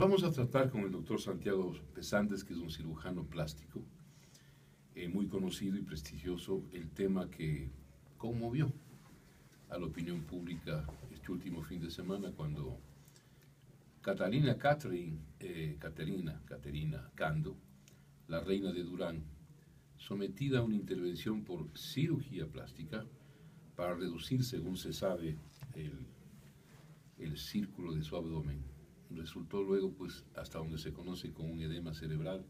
Vamos a tratar con el doctor Santiago Pesantes, que es un cirujano plástico, muy conocido y prestigioso, el tema que conmovió a la opinión pública este último fin de semana cuando Caterina Cando, la reina de Durán, sometida a una intervención por cirugía plástica para reducir, según se sabe, el círculo de su abdomen. Resultó luego, pues, hasta donde se conoce como un edema cerebral.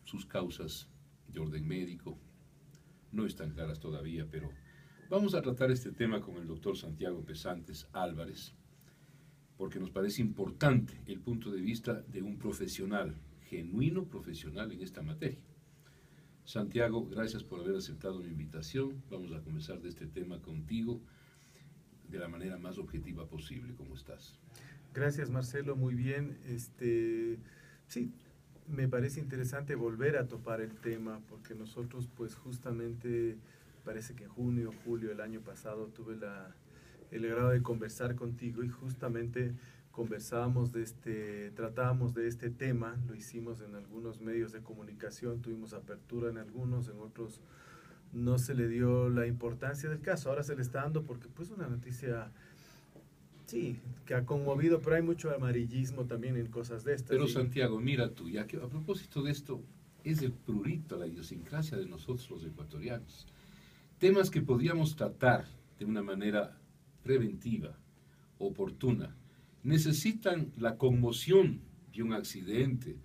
Sus causas de orden médico no están claras todavía, pero vamos a tratar este tema con el doctor Santiago Pesantes Álvarez, porque nos parece importante el punto de vista de un profesional, genuino profesional en esta materia. Santiago, gracias por haber aceptado mi invitación. Vamos a comenzar de este tema contigo de la manera más objetiva posible. ¿Cómo estás? Gracias, Marcelo, muy bien. Sí, me parece interesante volver a topar el tema porque nosotros, pues justamente, parece que en junio, julio del año pasado tuve el agrado de conversar contigo y justamente tratábamos de este tema, lo hicimos en algunos medios de comunicación, tuvimos apertura en algunos, en otros no se le dio la importancia del caso. Ahora se le está dando porque pues una noticia, sí, que ha conmovido, pero hay mucho amarillismo también en cosas de estas. Pero Santiago, mira tú, ya que a propósito de esto, es el prurito, la idiosincrasia de nosotros los ecuatorianos. Temas que podríamos tratar de una manera preventiva, oportuna, necesitan la conmoción de un accidente,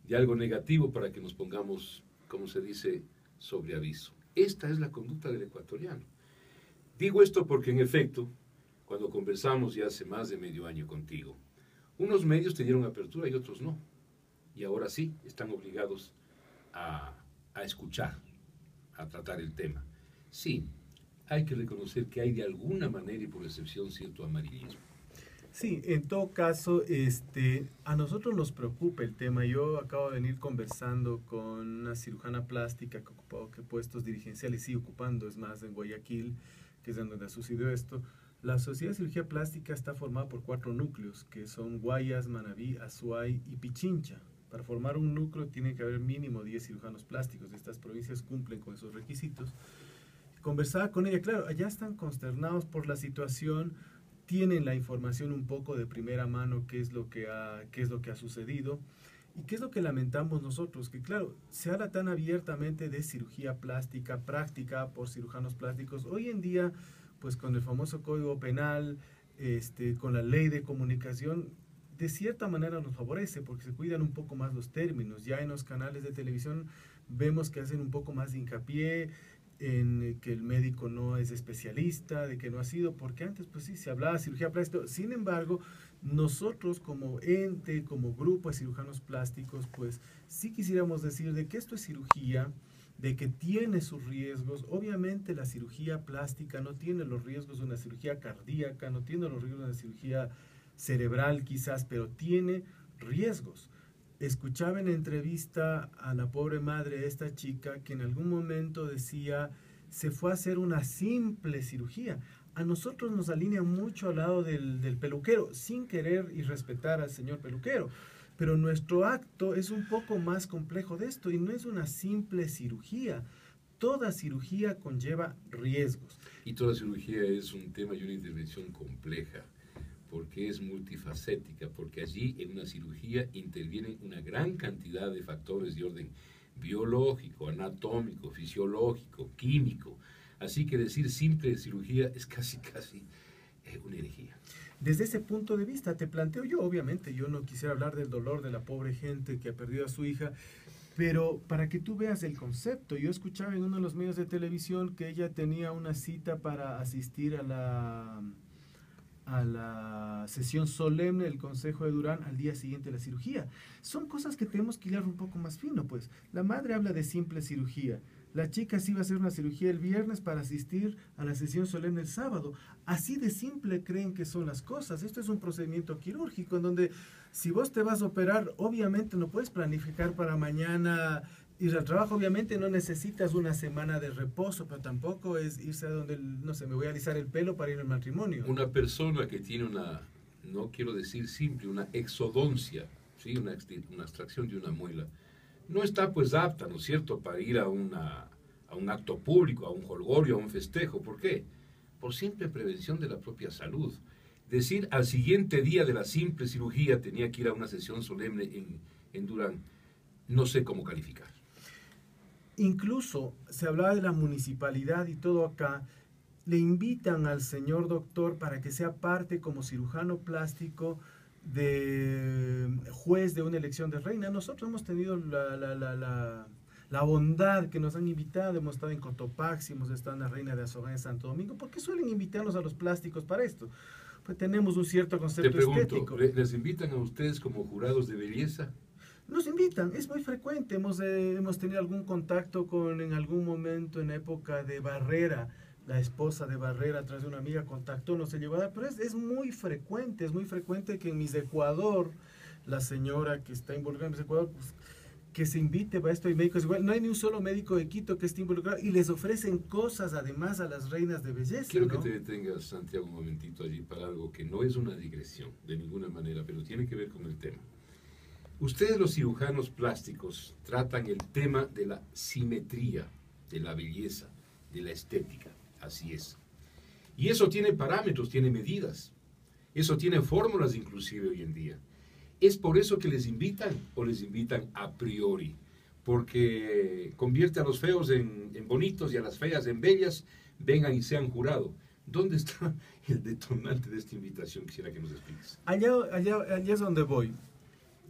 de algo negativo para que nos pongamos, como se dice, sobre aviso. Esta es la conducta del ecuatoriano. Digo esto porque, en efecto, cuando conversamos ya hace más de medio año contigo, unos medios te dieron apertura y otros no. Y ahora sí, están obligados a escuchar, a tratar el tema. Sí, hay que reconocer que hay de alguna manera y por excepción cierto amarillismo. Sí, en todo caso, a nosotros nos preocupa el tema. Yo acabo de venir conversando con una cirujana plástica que ocupó puestos dirigenciales, sigue ocupando, es más, en Guayaquil, que es en donde ha sucedido esto. La Sociedad de Cirugía Plástica está formada por 4 núcleos, que son Guayas, Manabí, Azuay y Pichincha. Para formar un núcleo tiene que haber mínimo 10 cirujanos plásticos. Estas provincias cumplen con esos requisitos. Conversaba con ella, claro, allá están consternados por la situación, tienen la información un poco de primera mano, qué es lo que ha sucedido. ¿Y qué es lo que lamentamos nosotros? Que claro, se habla tan abiertamente de cirugía plástica, práctica por cirujanos plásticos. Hoy en día, pues con el famoso Código Penal, con la ley de comunicación, de cierta manera nos favorece porque se cuidan un poco más los términos. Ya en los canales de televisión vemos que hacen un poco más de hincapié en que el médico no es especialista, de que no ha sido, porque antes pues sí, se hablaba de cirugía plástica. Sin embargo, nosotros como ente, como grupo de cirujanos plásticos, pues sí quisiéramos decir de que esto es cirugía, de que tiene sus riesgos. Obviamente la cirugía plástica no tiene los riesgos de una cirugía cardíaca, no tiene los riesgos de una cirugía cerebral quizás, pero tiene riesgos. Escuchaba en entrevista a la pobre madre de esta chica que en algún momento decía, se fue a hacer una simple cirugía. A nosotros nos alinea mucho al lado del peluquero, sin querer y respetar al señor peluquero. Pero nuestro acto es un poco más complejo de esto y no es una simple cirugía. Toda cirugía conlleva riesgos. Y toda cirugía es un tema y una intervención compleja, porque es multifacética, porque allí en una cirugía intervienen una gran cantidad de factores de orden biológico, anatómico, fisiológico, químico. Así que decir simple cirugía es casi una herejía. Desde ese punto de vista te planteo yo, obviamente, yo no quisiera hablar del dolor de la pobre gente que ha perdido a su hija, pero para que tú veas el concepto, yo escuchaba en uno de los medios de televisión que ella tenía una cita para asistir a la sesión solemne del Consejo de Durán al día siguiente de la cirugía. Son cosas que tenemos que hilar un poco más fino, pues. La madre habla de simple cirugía. La chica sí va a hacer una cirugía el viernes para asistir a la sesión solemne el sábado. Así de simple creen que son las cosas. Esto es un procedimiento quirúrgico en donde si vos te vas a operar, obviamente no puedes planificar para mañana ir al trabajo. Obviamente no necesitas una semana de reposo, pero tampoco es irse a donde, no sé, me voy a alisar el pelo para ir al matrimonio. Una persona que tiene no quiero decir simple, una exodoncia, ¿sí? Una extracción de una muela, no está pues apta, ¿no es cierto?, para ir a un acto público, a un jolgorio, a un festejo. ¿Por qué? Por simple prevención de la propia salud. Decir al siguiente día de la simple cirugía tenía que ir a una sesión solemne en Durán, no sé cómo calificar. Incluso se hablaba de la municipalidad y todo acá. Le invitan al señor doctor para que sea parte como cirujano plástico de juez de una elección de reina. Nosotros hemos tenido la bondad que nos han invitado. Hemos estado en Cotopaxi, hemos estado en la Reina de Azogán en Santo Domingo. ¿Por qué suelen invitarnos a los plásticos para esto? Pues tenemos un cierto concepto estético. Te pregunto, ¿les invitan a ustedes como jurados de belleza? Nos invitan, es muy frecuente. Hemos tenido algún contacto con, en algún momento, en época de Barrera, la esposa de Barrera, a través de una amiga, contactó, no se llegó a dar, pero es muy frecuente que en Miss Ecuador, la señora que está involucrada en Miss Ecuador, pues, que se invite para esto, y médicos igual, no hay ni un solo médico de Quito que esté involucrado, y les ofrecen cosas además a las reinas de belleza. Quiero ¿no? que te detengas, Santiago, un momentito allí para algo que no es una digresión, de ninguna manera, pero tiene que ver con el tema. Ustedes, los cirujanos plásticos, tratan el tema de la simetría, de la belleza, de la estética. Así es. Y eso tiene parámetros, tiene medidas. Eso tiene fórmulas inclusive hoy en día. ¿Es por eso que les invitan o les invitan a priori? Porque convierte a los feos en bonitos y a las feas en bellas, vengan y sean jurado. ¿Dónde está el detonante de esta invitación? Quisiera que nos expliques. Allá es donde voy.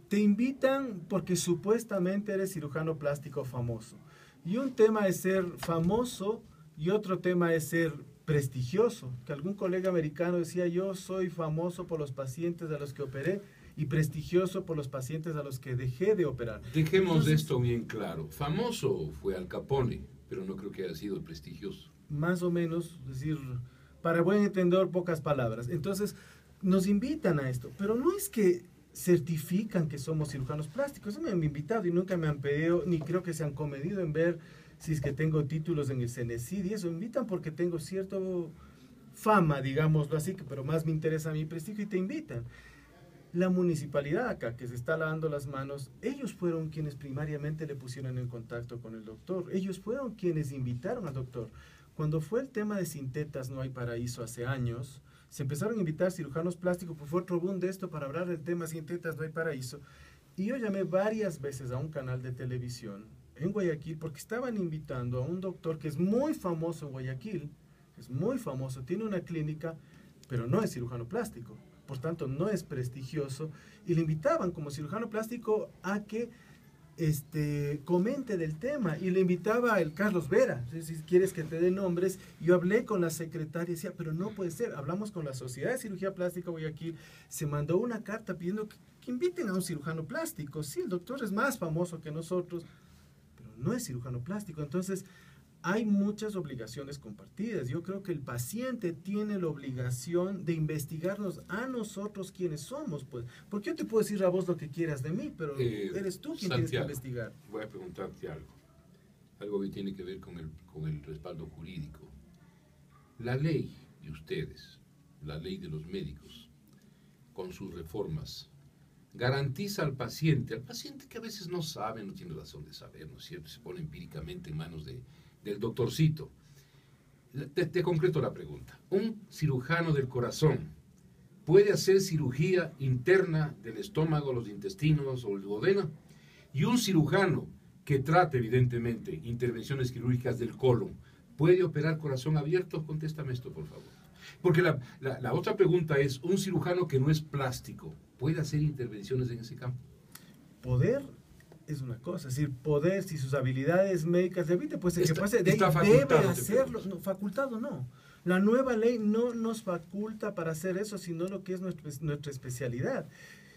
Te invitan porque supuestamente eres cirujano plástico famoso. Y un tema es ser famoso y otro tema es ser prestigioso. Que algún colega americano decía, yo soy famoso por los pacientes a los que operé y prestigioso por los pacientes a los que dejé de operar. Dejemos Entonces, esto bien claro. Famoso fue Al Capone, pero no creo que haya sido prestigioso. Más o menos, es decir, para buen entendedor, pocas palabras. Entonces, nos invitan a esto, pero no es que certifican que somos cirujanos plásticos. Eso me han invitado y nunca me han pedido, ni creo que se han comedido en ver si es que tengo títulos en el CENESID y eso. Me invitan porque tengo cierta fama, digámoslo así, pero más me interesa mi prestigio y te invitan. La municipalidad acá, que se está lavando las manos, ellos fueron quienes primariamente le pusieron en contacto con el doctor. Ellos fueron quienes invitaron al doctor. Cuando fue el tema de Sintetas No Hay Paraíso hace años, se empezaron a invitar cirujanos plásticos, pues fue otro boom de esto para hablar del tema Sintetas No Hay Paraíso. Y yo llamé varias veces a un canal de televisión en Guayaquil porque estaban invitando a un doctor que es muy famoso en Guayaquil, es muy famoso, tiene una clínica, pero no es cirujano plástico. Por tanto, no es prestigioso, y le invitaban como cirujano plástico a que comente del tema, y le invitaba el Carlos Vera, si quieres que te dé nombres. Yo hablé con la secretaria y decía, pero no puede ser, hablamos con la Sociedad de Cirugía Plástica Guayaquil, se mandó una carta pidiendo que inviten a un cirujano plástico. Sí, el doctor es más famoso que nosotros, pero no es cirujano plástico. Entonces, hay muchas obligaciones compartidas. Yo creo que el paciente tiene la obligación de investigarnos a nosotros quiénes somos, pues. Porque yo te puedo decir a vos lo que quieras de mí, pero eres tú quien tienes que investigar. Voy a preguntarte algo que tiene que ver con el respaldo jurídico. La ley de ustedes, la ley de los médicos, con sus reformas, garantiza al paciente que a veces no sabe, no tiene razón de saber, ¿no es cierto? Se pone empíricamente en manos del doctorcito. Te concreto la pregunta. ¿Un cirujano del corazón puede hacer cirugía interna del estómago, los intestinos o el duodeno? Y un cirujano que trate, evidentemente, intervenciones quirúrgicas del colon, ¿puede operar corazón abierto? Contéstame esto, por favor. Porque la otra pregunta es, ¿un cirujano que no es plástico puede hacer intervenciones en ese campo? Poder es una cosa, es decir, poder, si sus habilidades médicas le permiten, pues el que pase debe hacerlo. No, facultado no. La nueva ley no nos faculta para hacer eso, sino lo que es nuestra especialidad.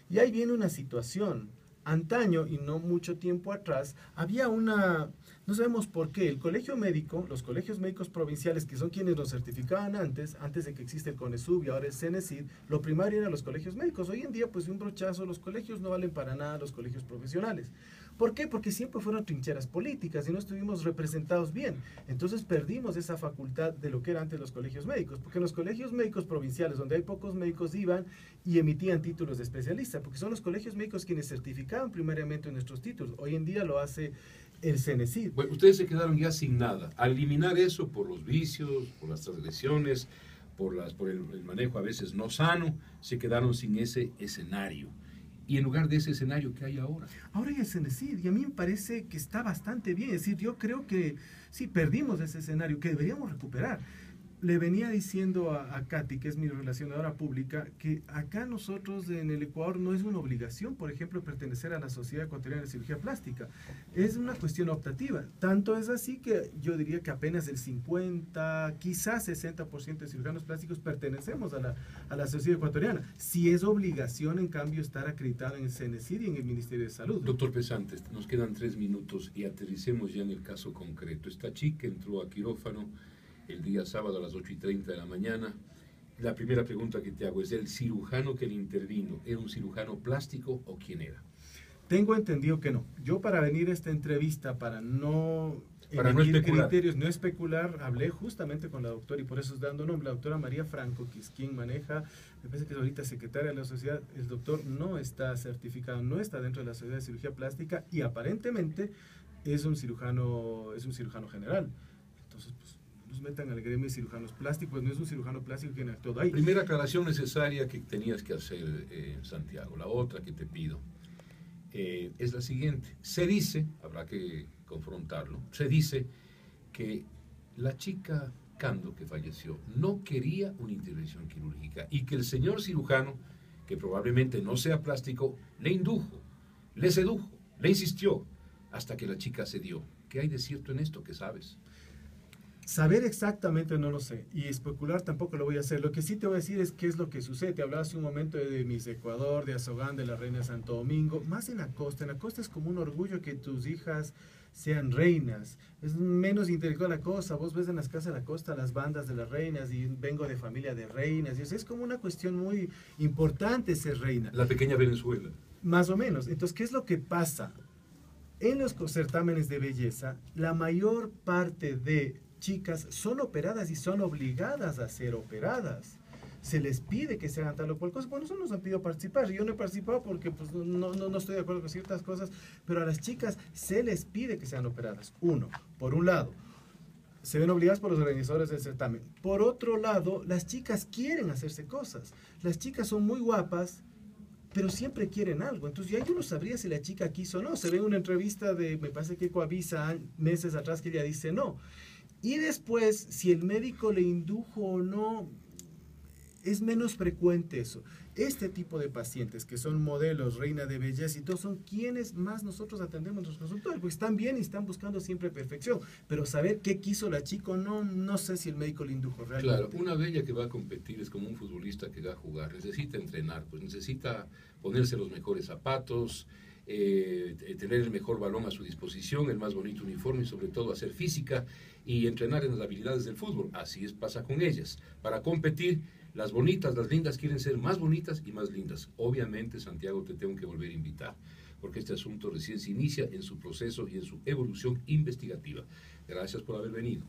Y ahí viene una situación. Antaño, y no mucho tiempo atrás, había no sabemos por qué, el colegio médico, los colegios médicos provinciales, que son quienes nos certificaban antes de que existe el CONESUB y ahora el CENESID, lo primario eran los colegios médicos. Hoy en día, pues de un brochazo, los colegios no valen para nada, los colegios profesionales. ¿Por qué? Porque siempre fueron trincheras políticas y no estuvimos representados bien. Entonces perdimos esa facultad de lo que eran antes los colegios médicos, porque en los colegios médicos provinciales, donde hay pocos médicos, iban y emitían títulos de especialista, porque son los colegios médicos quienes certificaban primariamente nuestros títulos. Hoy en día lo hace el CENESID. Bueno, ustedes se quedaron ya sin nada. Al eliminar eso por los vicios, por las transgresiones, por el manejo a veces no sano, se quedaron sin ese escenario. Y en lugar de ese escenario, ¿qué hay ahora? Ahora hay el CENESID y a mí me parece que está bastante bien. Es decir, yo creo que sí, perdimos ese escenario que deberíamos recuperar. Le venía diciendo a Katy, que es mi relacionadora pública, que acá nosotros en el Ecuador no es una obligación, por ejemplo, pertenecer a la Sociedad Ecuatoriana de Cirugía Plástica. Es una cuestión optativa. Tanto es así que yo diría que apenas el 50, quizás 60% de cirujanos plásticos pertenecemos a la Sociedad Ecuatoriana. Si es obligación, en cambio, estar acreditado en el CENESID y en el Ministerio de Salud. Doctor Pesantes, nos quedan 3 minutos y aterricemos ya en el caso concreto. Esta chica entró a quirófano el día sábado a las 8:30 de la mañana. La primera pregunta que te hago es, ¿el cirujano que le intervino era un cirujano plástico o quién era? Tengo entendido que no. Yo para venir a esta entrevista, para no especular, criterios, no especular, hablé justamente con la doctora, y por eso es dando nombre, la doctora María Franco, que es quien maneja, me parece que es ahorita secretaria de la sociedad. El doctor no está certificado, no está dentro de la sociedad de cirugía plástica y aparentemente es un cirujano general. Entonces, pues, nos metan al gremio de cirujanos plásticos, no es un cirujano plástico quien actuó ahí. Primera aclaración necesaria que tenías que hacer, Santiago. La otra que te pido es la siguiente. Se dice, habrá que confrontarlo, se dice que la chica Cando que falleció no quería una intervención quirúrgica y que el señor cirujano, que probablemente no sea plástico, le indujo, le sedujo, le insistió hasta que la chica cedió. ¿Qué hay de cierto en esto? ¿Qué sabes? Saber exactamente no lo sé, y especular tampoco lo voy a hacer. Lo que sí te voy a decir es qué es lo que sucede. Te hablaba hace un momento de Miss Ecuador, de Azogán, de la Reina de Santo Domingo, más en la costa. En la costa es como un orgullo que tus hijas sean reinas. Es menos intelectual la cosa. Vos ves en las casas de la costa las bandas de las reinas, y vengo de familia de reinas, y es como una cuestión muy importante ser reina. La pequeña Venezuela. Más o menos. Entonces, ¿qué es lo que pasa? En los certámenes de belleza, la mayor parte de chicas son operadas y son obligadas a ser operadas. Se les pide que se hagan tal o cual cosa. Bueno, eso nos han pedido participar. Yo no he participado porque pues, no estoy de acuerdo con ciertas cosas, pero a las chicas se les pide que sean operadas. Por un lado, se ven obligadas por los organizadores del certamen. Por otro lado, las chicas quieren hacerse cosas. Las chicas son muy guapas, pero siempre quieren algo. Entonces ya yo no sabría si la chica quiso o no. Se ve en una entrevista me parece que Coavisa meses atrás, que ella dice no. Y después, si el médico le indujo o no, es menos frecuente eso. Este tipo de pacientes que son modelos, reina de belleza y todos, son quienes más nosotros atendemos en nuestros consultorios, porque están bien y están buscando siempre perfección. Pero saber qué quiso la chica o no, no sé si el médico le indujo realmente. Claro, una bella que va a competir es como un futbolista que va a jugar. Necesita entrenar, pues necesita ponerse los mejores zapatos, tener el mejor balón a su disposición, el más bonito uniforme y sobre todo hacer física y entrenar en las habilidades del fútbol. Así pasa con ellas. Para competir, las bonitas, las lindas quieren ser más bonitas y más lindas. Obviamente, Santiago, te tengo que volver a invitar, porque este asunto recién se inicia en su proceso y en su evolución investigativa. Gracias por haber venido.